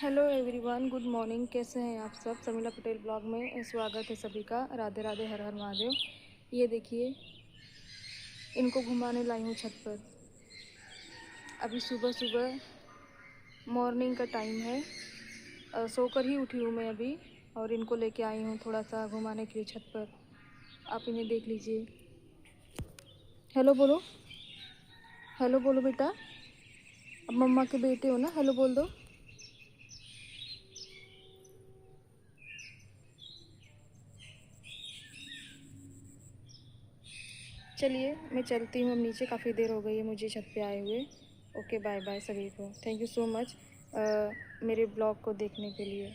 Hello everyone, good morning. कैसे हैं आप सब? शर्मिला पटेल ब्लॉग में स्वागत है सभी का। राधे राधे, हर हर महादेव। ये देखिए, इनको घुमाने लाई हूँ छत पर। अभी सुबह सुबह मॉर्निंग का टाइम है। सोकर ही उठी हूँ मैं अभी, और इनको लेके आई हूँ थोड़ा सा घुमाने के लिए छत पर। आप इन्हें देख लीजिए। हेलो बोलो, हेलो बोलो बेटा। अब मम्मा के बेटे हो ना, हेलो बोल दो। चलिए मैं चलती हूँ अब नीचे, काफ़ी देर हो गई है मुझे छत पे आए हुए। ओके, बाय बाय सभी को। थैंक यू सो मच मेरे ब्लॉग को देखने के लिए।